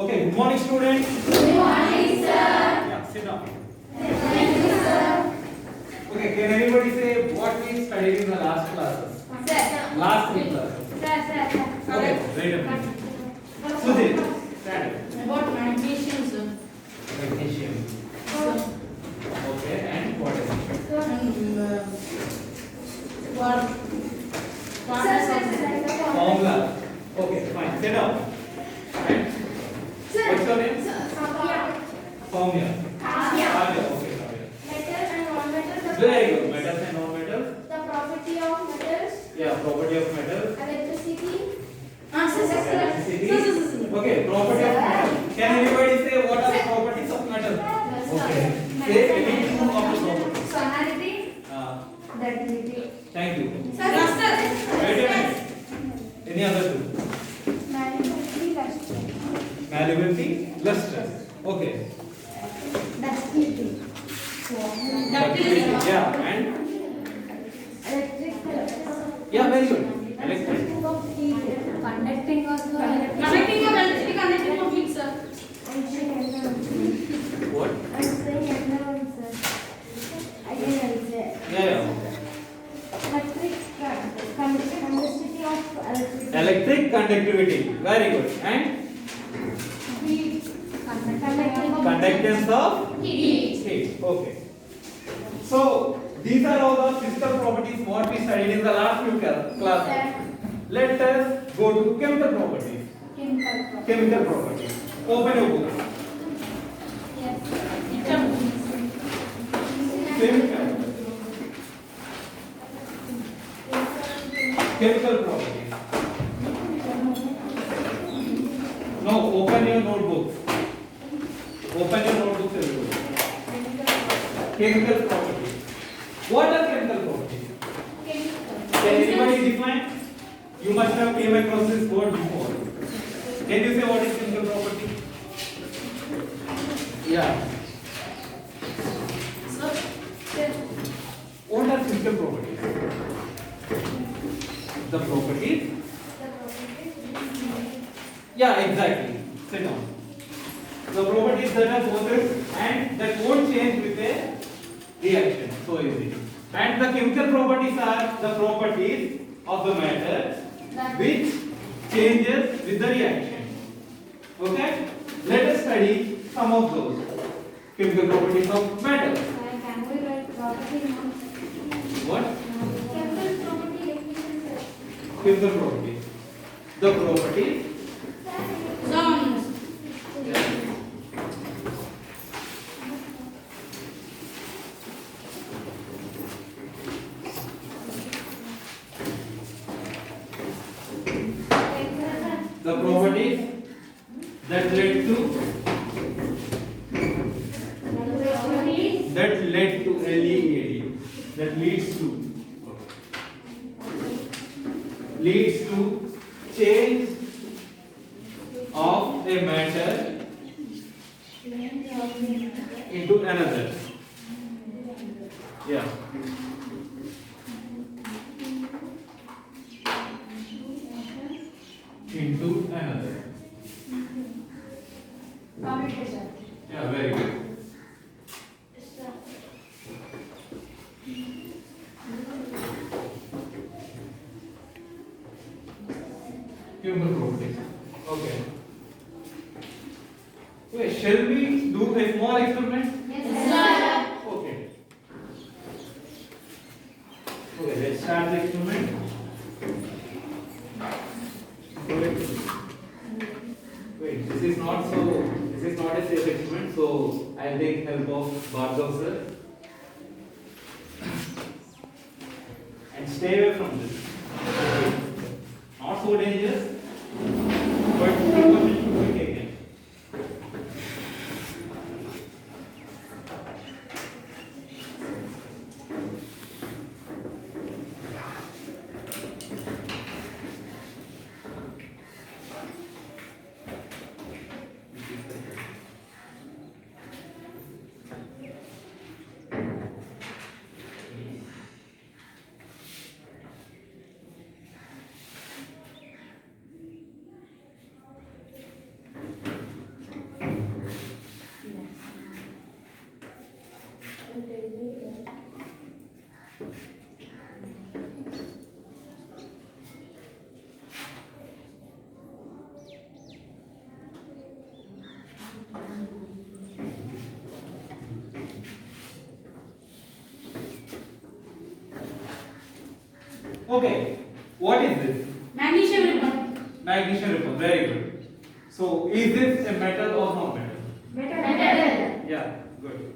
Okay, good morning, students. Good morning, sir. Yeah, sit down. Thank you, sir. Okay, can anybody say what we studied in the last classes? Sir. Last three classes. Sir. Okay, wait a minute. Sudhir, stand up. About magnesium, sir. Magnesium. Sir. Okay, and what else? Formula. Okay, fine. Sit down. And what's your name? Soumya. Kavya. Okay, Kavya. Very good. Metals and non-metals. The property of metals, Yeah, property of metals. electricity, Electricity. Okay, property of metal. Can anybody say what are the properties of metal? Okay. Say any two of the properties. sonority, Uh, ductility, Thank you. Luster. Wait a minute. Any other two? malleability, luster, Malleability, luster. Okay. ductility, Ductility. Yeah, and electric, yeah, very good. Electric. conducting also, Connecting of electricity, connecting of heat, sir. What? I'm saying everyone, sir. Again, I'll say. Yeah. Electric conductivity of electricity. Electric conductivity. Very good. And Heat. conductance of Heat. heat. Okay. So these are all the physical properties what we studied in the last few classes. Let us go to chemical properties. Chemical properties. Open your book. Chemical. Chemical properties. No, open your notebooks. Open your notebooks, everybody. Chemical properties. What are chemical properties? Can anybody define? You must have came across this word before. Can you say what is chemical property? Yeah. What are physical properties? The properties. Yeah, exactly. Sit down. The properties that are possessed and that won't change with a reaction. So easy. And the chemical properties are the properties of the matter which changes with the reaction. Okay? Let us study some of those chemical properties of matter. Can we write property now? What? Chemical property definition, sir. Chemical properties. The properties. Zones. The properties that led to LEAD that leads to change of a matter into another. Yeah. Into another. Communication. Yeah, very good. Chemical properties. Okay. Wait, shall we do a small experiment? Yes, Okay. Okay, let's start the experiment. Wait, this is not a safe experiment, so I'll take help of Bhargav sir. And stay away from this. Not so dangerous, but precaution should be taken. Okay, what is this? Magnesium ribbon. Magnesium ribbon. Very good. So, is this a metal or not metal? Metal. Yeah, good.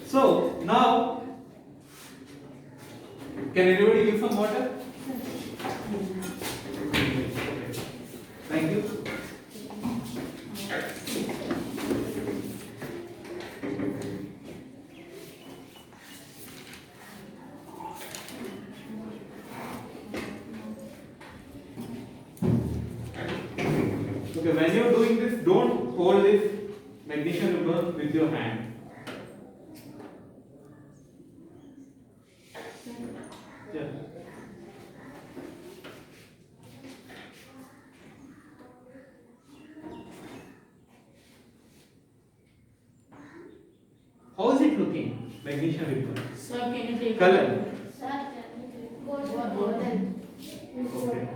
So now, can anybody give some water? Okay. Thank you. Okay, when you're doing this, don't hold this magnesium ribbon with your hand. Yeah. How is it looking? Magnesium ribbon. Sir, can you take Color. Okay.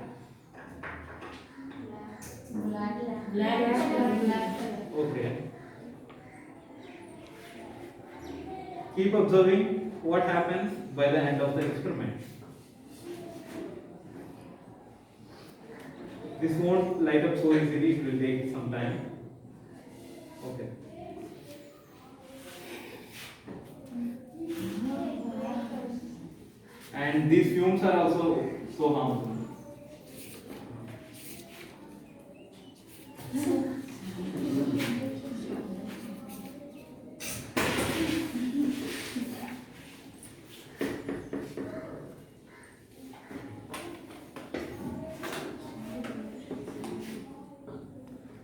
Black. Okay. Keep observing what happens by the end of the experiment. This won't light up so easily, it will take some time. Okay. And these fumes are also so harmful.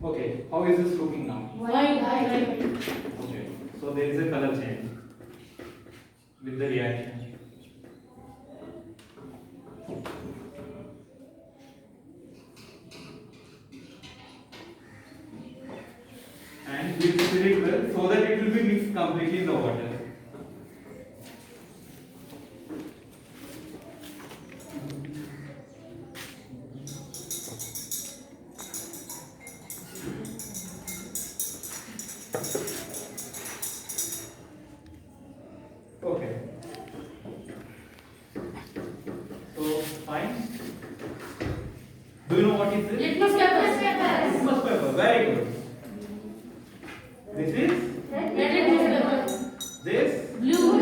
Okay, how is this looking now? White. Okay, so there is a color change with the reaction. And we stir it well so that it will be mixed completely in the water. Okay. So fine. Do you know what is this? Litmus paper. Litmus paper. Very good. This is Red litmus paper. this. Blue.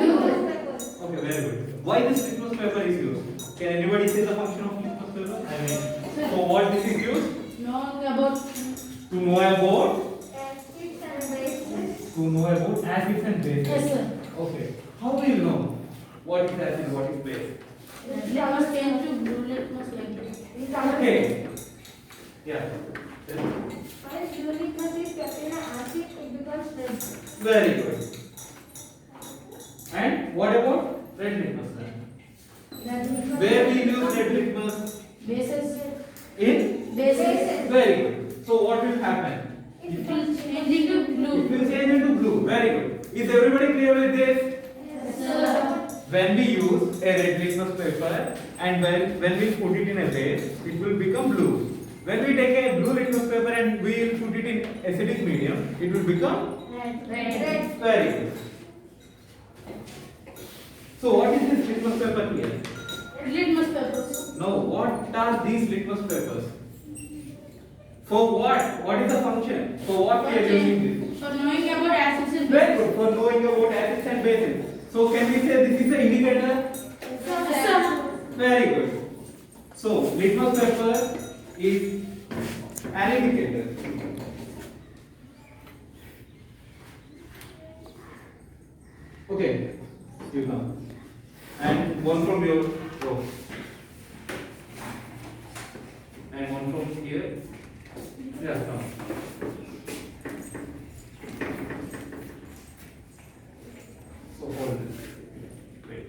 Okay, very good. Why this litmus paper is used? Can anybody say the function of litmus paper? I mean, for what this is used? Know about. To know about Acids and bases. to know about acids and bases. Yes, sir. Okay. How will you know what is acid, what is base? Litmus change to blue litmus like this. Okay. Yeah. When litmus is kept in an acid, it becomes red. Very good. And what about red litmus then? Where we use red litmus? Bases. In? Bases. Very good. So what will happen? It will change into It blue. will change into blue. Very good. Is everybody clear with this? Yes, sir. When we use a red litmus paper and when we put it in a base, it will become blue. When we take a blue litmus paper and we will put it in acidic medium, it will become Red. very good. So what is this litmus paper here? Litmus papers. No, what are these litmus papers? For what? What is the function? For what we are using this? For knowing about acids and Very bases. good. For knowing about acids and bases. So can we say this is an indicator? Yes, sir. Very good. So litmus paper is an indicator. Okay, you know. And one from your row. And one from here. Yeah, come. So hold this. Wait.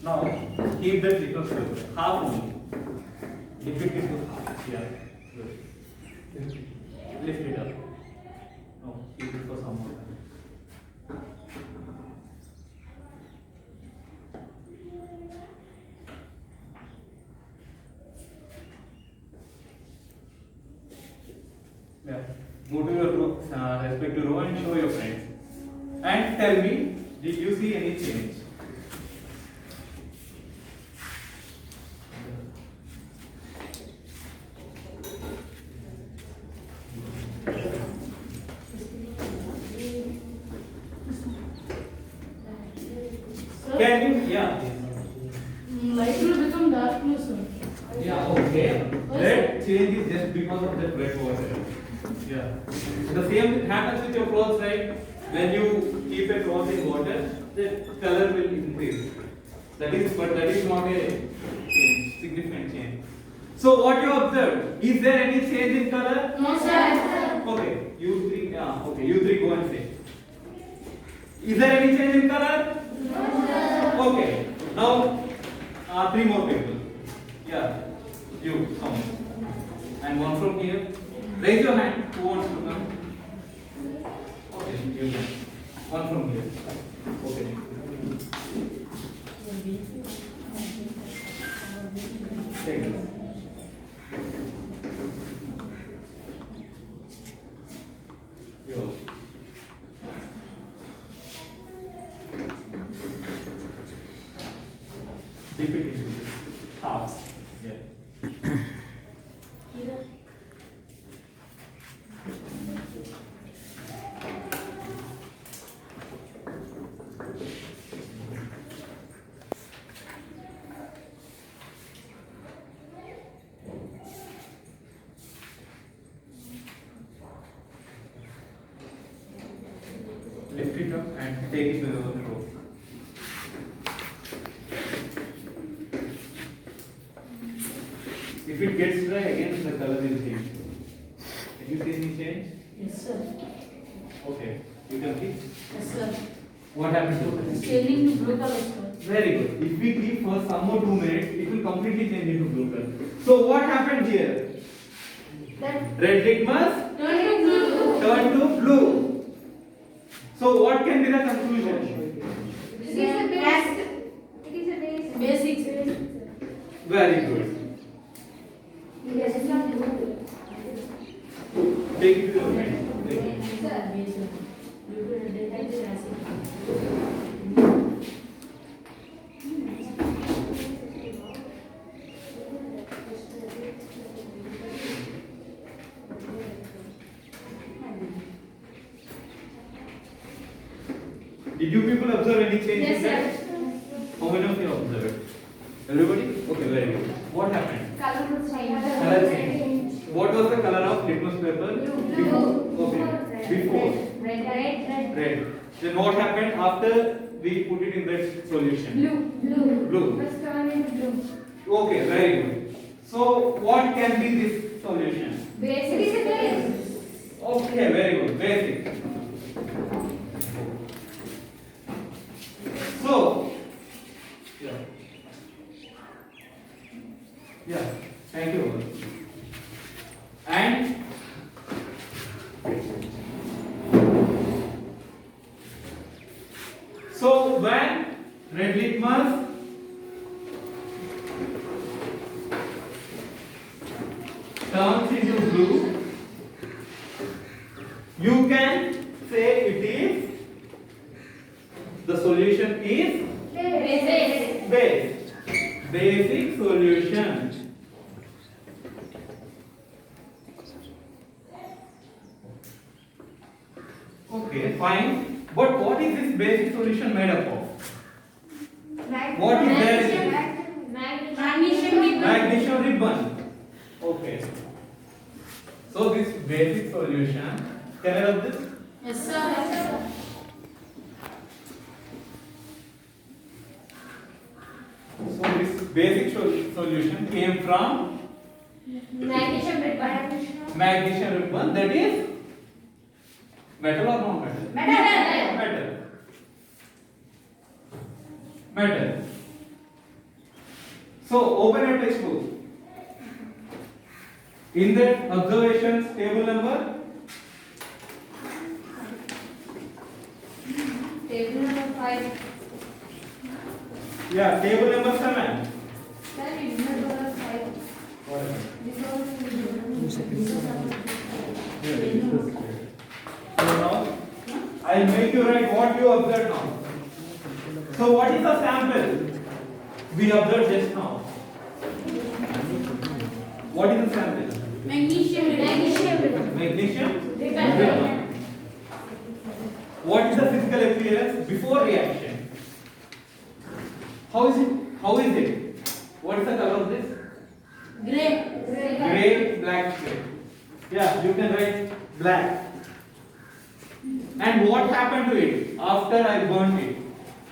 Now keep that litmus paper half only. Dip it into half. Yeah. Good. Lift it up. No, keep it for some more time. Yeah. Move to your respective row and show your friends. And tell me, did you see any change? Can you? Yeah. Light will become dark blue, sir. Yeah, okay. Red change is just because of that red water. Yeah. The same happens with your clothes, right? When you keep a cloth in water, the color will increase. But that is not a change, significant change. So what you observed? Is there any change in color? No, sir. Okay, you three. Yeah, okay, you three go and say. Is there any change in color? Okay. Now, three more people. Yeah, you come. And one from here. Raise your hand. Who wants to come? Okay, you can. One from here. Okay. Take it. Yo. Dip it into halves. Yeah. Lift it up and take it to the row. If it gets dry again, the color will change. Can you see any change? Yes, sir. Okay. You can see. Yes, sir. What happens to It's it? changing to blue color, sir. Very good. If we keep for some more 2 minutes, it will completely change into blue color. So what happened here? That Red litmus Turn to blue. turned to blue. So what can be the conclusion? it is a base. It is a base. Basics. Very good. Yes, it's not blue. Take it to your hand. Take it. Basic. Due to the daylight acid. Did you people observe any change Yes, in that? sir. How many of you observed? Everybody? Okay, very good. What happened? Color will change. Color change. What was the color of litmus paper? Blue. Okay. Before. Red. Red. Then what happened after we put it in that solution? Blue. Blue. Let's turn into blue. Okay, very good. So what can be this solution? Base. It is a base. Okay, very good. Basic. So, yeah, thank you. And so when red litmus turns into blue, you can say it is, the solution is Base. base. Basic solution. Okay, fine. But what is this basic solution made up of? What is there? Magnesium ribbon. Magnesium ribbon. Okay. So this basic solution, can I have this? Yes, sir. So this basic solution came from Magnesium ribbon. magnesium ribbon, that is metal or non-metal? Metal. Metal. Metal. So open your textbook. In that observations table number, Table number 5. yeah, table number 7. Sir, ignore number 5. So now I'll make you write what you observed now. So what is the sample we observed just now? What is the sample? Magnesium. Magnesium. What is the physical appearance before reaction? How is it? What is the color of this? Gray. Gray, black shade. Yeah, you can write black. And what happened to it after I burnt it?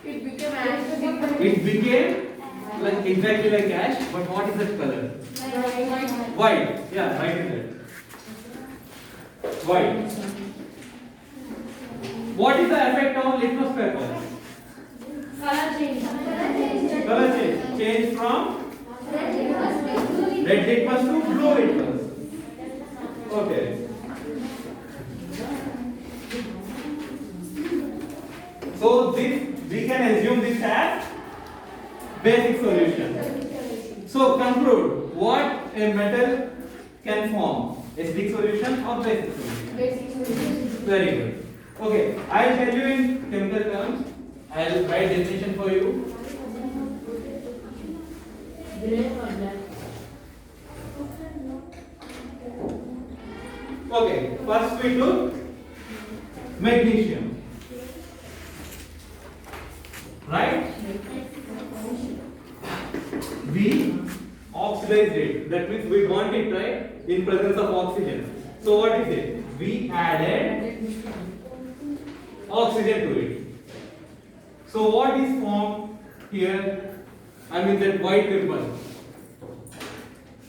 It became ash. It became like exactly like ash, but what is that color? White. Yeah, white is it. White. What is the effect on litmus paper? Color change. Color change. Change from red litmus to blue litmus. Okay. So this we can assume this as basic solution. So conclude what a metal can form, acidic solution or basic solution. Very good. Okay, I'll tell you in chemical terms. I'll write definition for you. Gray or black. Okay, first we took magnesium. Right? We oxidized it. That means we burnt it, right? In presence of oxygen. So what is it? We added oxygen to it. So what is formed here? I mean that white ribbon.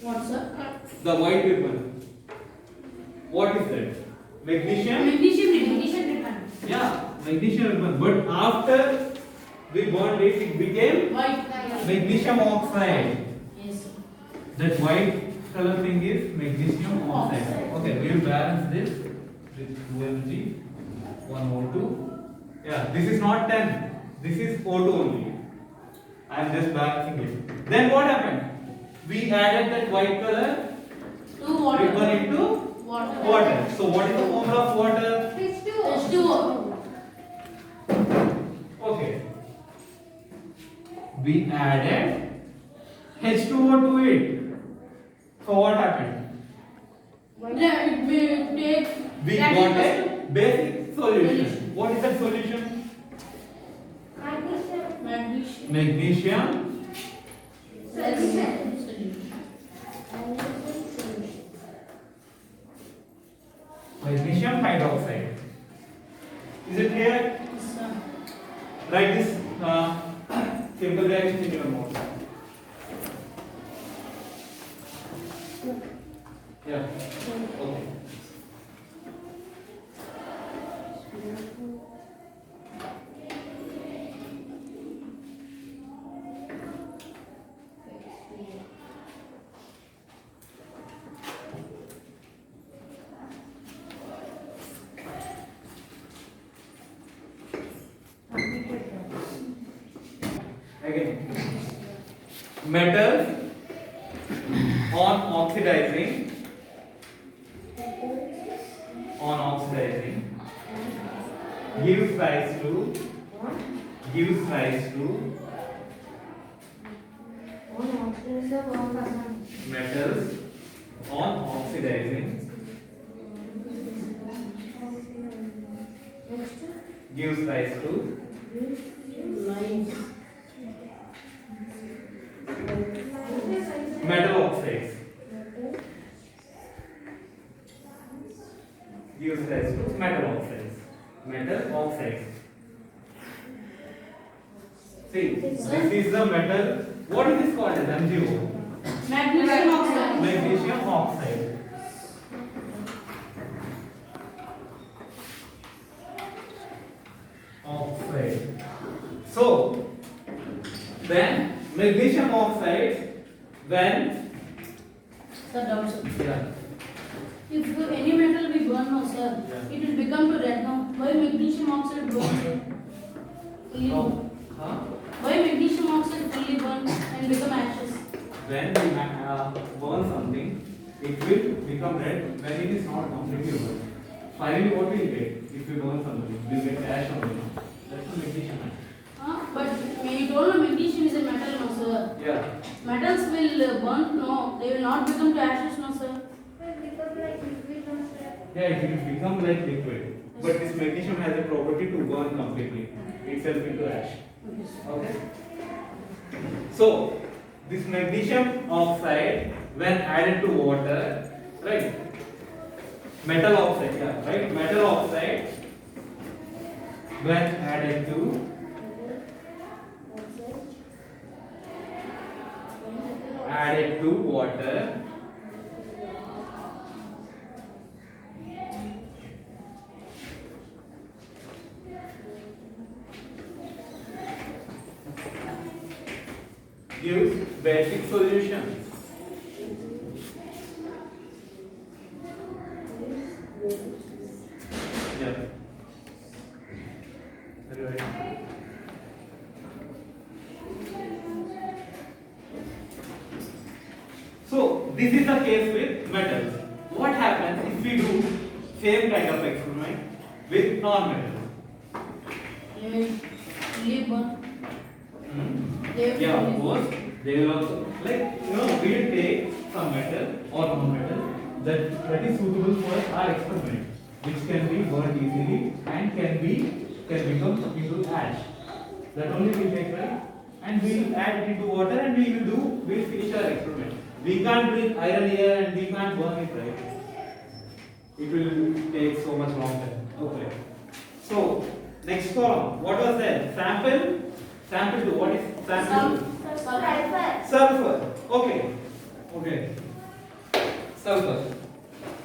What, sir? The white ribbon. What is that? Magnesium? Magnesium ribbon. Yeah, magnesium ribbon. But after we burned it, it became White. magnesium oxide. Yes, sir. That white color thing is magnesium oxide. Okay, we will balance this with 2 Mg, 1 O2. Yeah, this is not 10. This is O2 only. I am just balancing it. Then what happened? We added that white color Two water. ribbon into Water. water. So what is the formula of water? H2O. Okay. We added H2O to it. So what happened? Yeah, it will take. We got a basic solution. What is that solution? Magnesium. Magnesium Solution. magnesium hydroxide. Is it clear? Yes, sir. Write this chemical reaction in your notes. Yeah. Okay. Again, metals on oxidizing gives rise to metals on oxidizing gives rise to Lines. metal oxides. Gives rise to metal oxides. Metal oxides. See, this is the metal. What is this called as MgO? Magnesium oxide. Magnesium oxide. Oxide. So, then magnesium oxides when Sir, doubt, sir. yeah. If any metal we burn now, sir, Yeah. it will become to red now. Why magnesium oxide burn, sir? Fully Oh, burn. huh? Why magnesium oxide fully burn and become ashes? When we burn something, it will become red when it is not completely burned. Finally, what will get if we burn something? We will get ash on it. That's the magnesium. But you told me magnesium is a metal, no, sir. Yeah. Metals will burn, no, they will not become to ashes, no, sir. Will become like liquid now, sir. Yeah, it will become like liquid. But this magnesium has a property to burn completely itself into ash. Okay, sir. Okay. So this magnesium oxide, when added to water, right? Metal oxide, yeah, right? Metal oxide, when added to water, gives basic solutions. Yeah. Right. So this is the case with metals. What happens if we do same kind of experiment with non-metals? They will fully burn. They will Yeah, of fully course. They will also, like, we'll take some metal or non-metal that is suitable for our experiment, which can be burned easily and can become into ash. That only we'll take, right? And we'll add it into water and we'll finish our experiment. We can't bring iron here and we can't burn it, right? It will take so much long time. Okay. So next column, what was that? Sample 2. What is sample 2? Sulfur. Sulfur. Okay. Okay. Sulfur.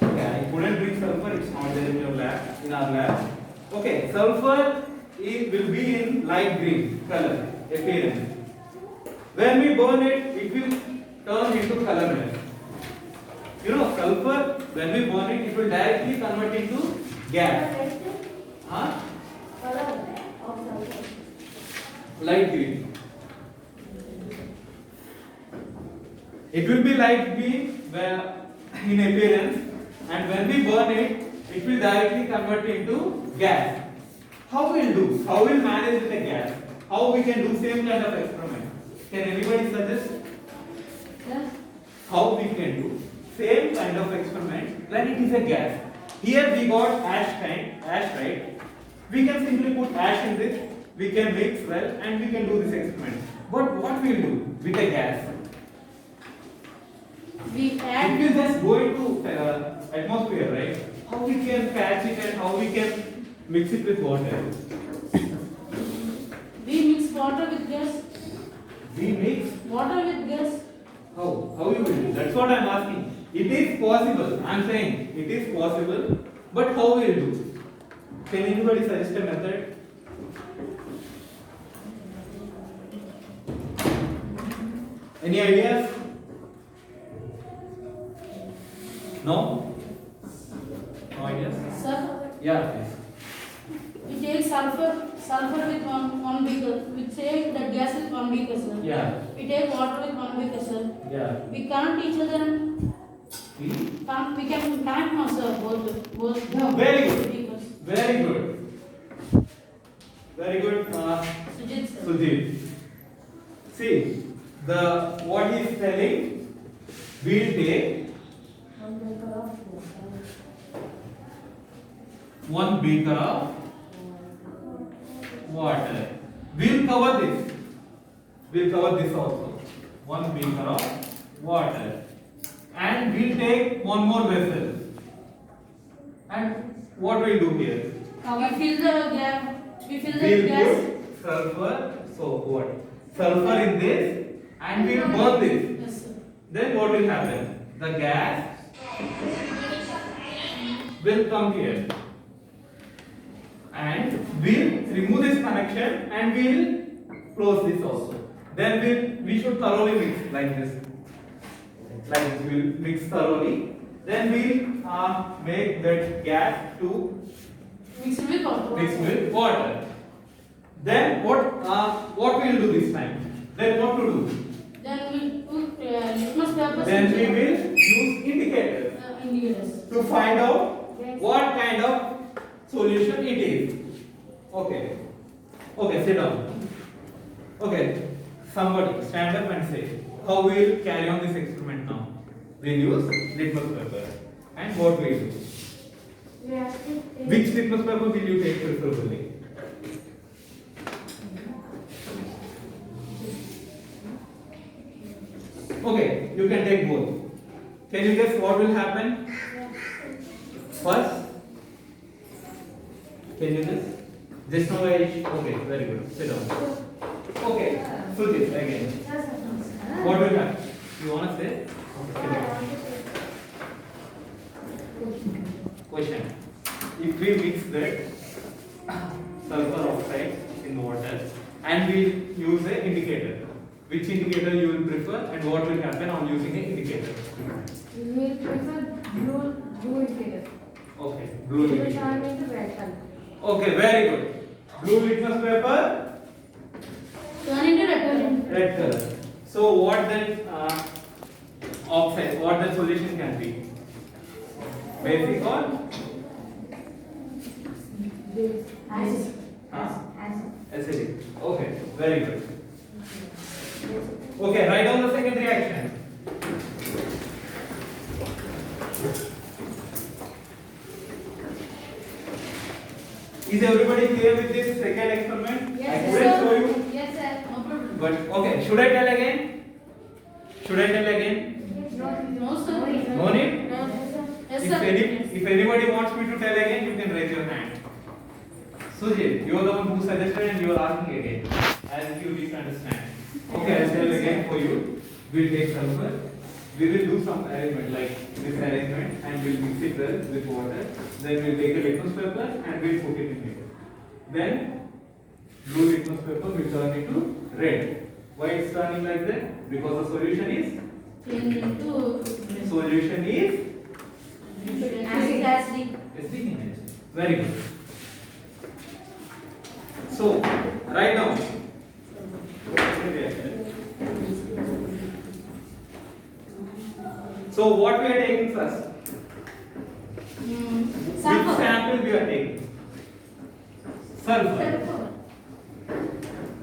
Okay, I couldn't bring sulfur. It's not there in your lab, in our lab. Okay. Sulfur will be in light green color appearance. When we burn it, it will turn into colorless. Sulfur, when we burn it, it will directly convert into gas. Huh? Color of sulfur. Light green. It will be light green in appearance, and when we burn it, it will directly convert into gas. How we'll do? How we'll manage with a gas? How we can do same kind of experiment? Can anybody suggest Yes. how we can do same kind of experiment when it is a gas? Here we got ash, right? We can simply put ash in this. We can mix well, and we can do this experiment. But what we'll do with a gas? We It add, will just go into atmosphere, right? How we can catch it and how we can mix it with water? we mix water with gas. We mix. Water with gas. How? How you will do? That's what I'm asking. It is possible. I'm saying it is possible, but how will you do? Can anybody suggest a method? Any ideas? No? No ideas? Sir, Yeah, please. we take sulfur with one beaker. We take the gas with one beaker, sir. Yeah. We take water with one beaker, sir. Yeah. We connect each other and See? we can connect now, sir, both Yeah, very good. beakers. Very good. Very good, Sujit, sir. Sujit. See, what he is telling, we'll take one beaker of water. We'll cover this. We'll cover this also. One beaker of water. And we'll take one more vessel. And what we'll do here? We fill the gas. We fill the We'll gas. put sulfur. So what? Sulfur in this, and we'll burn this. Yes, sir. Then what will happen? The gas will come here, and we'll remove this connection and we'll close this also. Then we should thoroughly mix like this. like this. We'll mix thoroughly. Then we'll make that gas to Mix with water. mix with water. Then what we'll do this time? Then what to do? Then we put litmus paper. Then we will use indicators indicators. to find out what kind of solution it is. Okay. Okay, sit down. Okay, somebody stand up and say how we will carry on this experiment now. We'll use litmus paper. And what we do? We have to take. Which litmus paper will you take preferably? Okay, you can take both. Can you guess what will happen? First, can you guess? Just now I. Okay, very good. Sit down. Okay, Sujit again. What will happen? You wanna say? Okay, sit down. Question. If we mix that sulfur oxide in water and we use an indicator, which indicator you will prefer and what will happen on using an indicator? We will prefer blue indicator. Okay, blue We will indicator. turn into red color. Okay, very good. Blue litmus paper, Turn into red. red color. So what then oxide, what the solution can be? Basic or Acid. Huh? Acid. acidic? Okay, very good. Okay, write down the second reaction. Is everybody clear with this second experiment? Yes, I sir. couldn't show you. Yes, sir. No problem. But okay, should I tell again? Should I tell again? No, sir. No need? No. Yes, If sir. if anybody wants me to tell again, you can raise your hand. Sujit, you are the one who suggested and you are asking again, as if you misunderstand. Okay, I'll tell again for you. We'll take sulfur. We will do some arrangement like this arrangement and we'll mix it well with water. Then we'll take a litmus paper and we'll put it in here. Then blue litmus paper will turn into red. Why it's turning like that? Because the solution is Into acid. Very good. So right now, so what we are taking first? Which Sulfur. sample we are taking? Sulfur.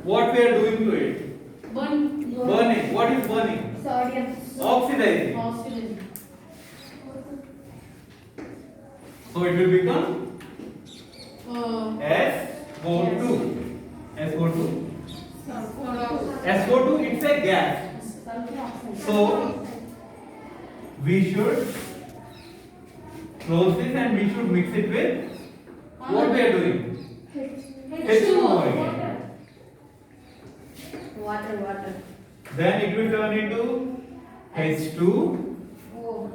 What we are doing to it? Burning. What is burning? Sodium. Oxidizing. Oxygen. So it will become Uh, SO2. SO2. sulfur. SO2 it's a gas. Sulfur oxide. So we should close this and we should mix it with what we are doing? H2O again. Water. Then it will turn into H2 Oh.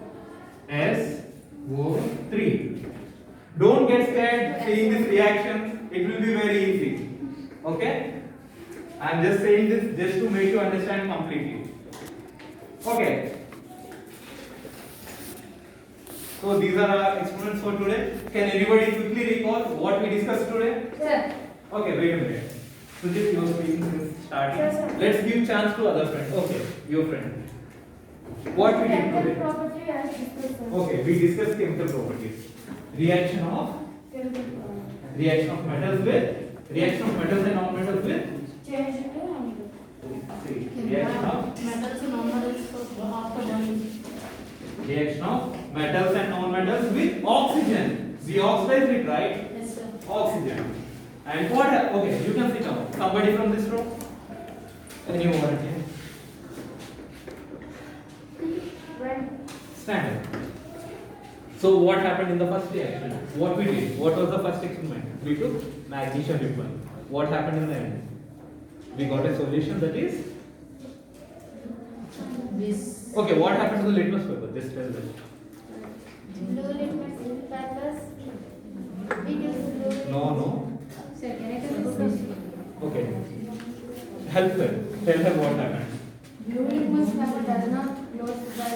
SO3. Don't get scared seeing this reaction. It will be very easy. Okay? I am just saying this just to make you understand completely. Okay. So these are our experiments for today. Can anybody quickly recall what we discussed today? Sir. Okay, wait a minute. Sujit, you are speaking since starting. Yes, sir. Let's give chance to other friends. Okay, your friend. What we did Chemical today? property as discussed, sir. Okay, we discussed chemical properties. Reaction of Chemical property. reaction of metals and non-metals with Change into amber. reaction of Metals and non-metals after burning. reaction of metals and non-metals with oxygen. We oxidize it, right? Yes, sir. Oxygen. And what? Okay, you can sit down. Somebody from this row. Anyone here? When Stand up. So what happened in the first reaction? What we did? What was the first experiment? We took magnesium liquid. What happened in the end? We got a solution that is This. okay. What happened to the litmus paper? Just tell them. blue litmus papers, we use blue. No. Sir, can I tell you? Okay. Help her. Tell her what happened. Blue litmus paper does not close by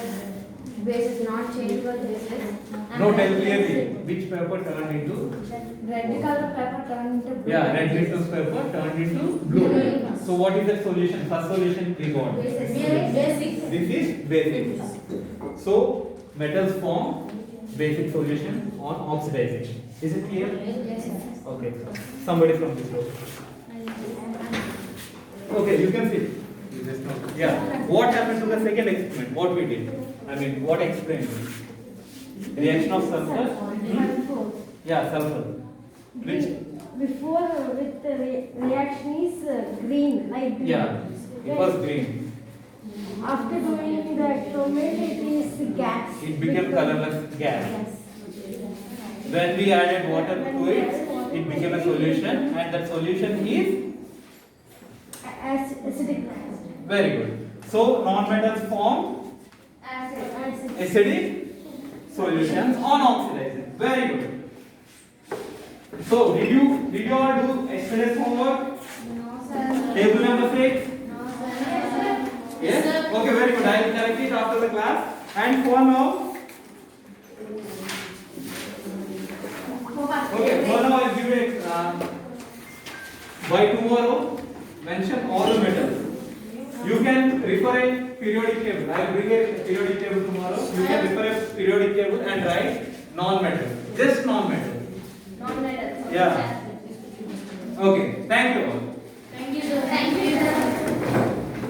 No, tell clearly. Which paper turned into? Red color paper turned into blue. Yeah, red litmus paper turned into blue. So what is the solution? First solution we got. Basic. This is basic. So metals form basic solution on oxidization. Is it clear? Okay. Somebody from this row. Okay, you can see. You just know. Yeah. What happened to the second experiment? What we did? I mean, what explained? Reaction of sulfur. Yeah, sulfur. Which? Before with the reaction is green, light green. Yeah, it was green. After doing the experiment, it is gas. It became colorless gas. Yes. When we added water to it, it became a solution, and that solution is Acidic. very good. So non-metals form Acid. acidic solutions on oxidizing. Very good. So did you all do yesterday's homework? No, sir. Table number 6? No, sir. Yes? Okay, very good. I will correct it after the class. And for now, okay, for now I'll give it by tomorrow. Mention all the metals. You can refer a periodic table. I will bring a periodic table tomorrow. You can refer a periodic table and write non-metal. Just non-metal. Non-metal. Yeah. Okay. Thank you all.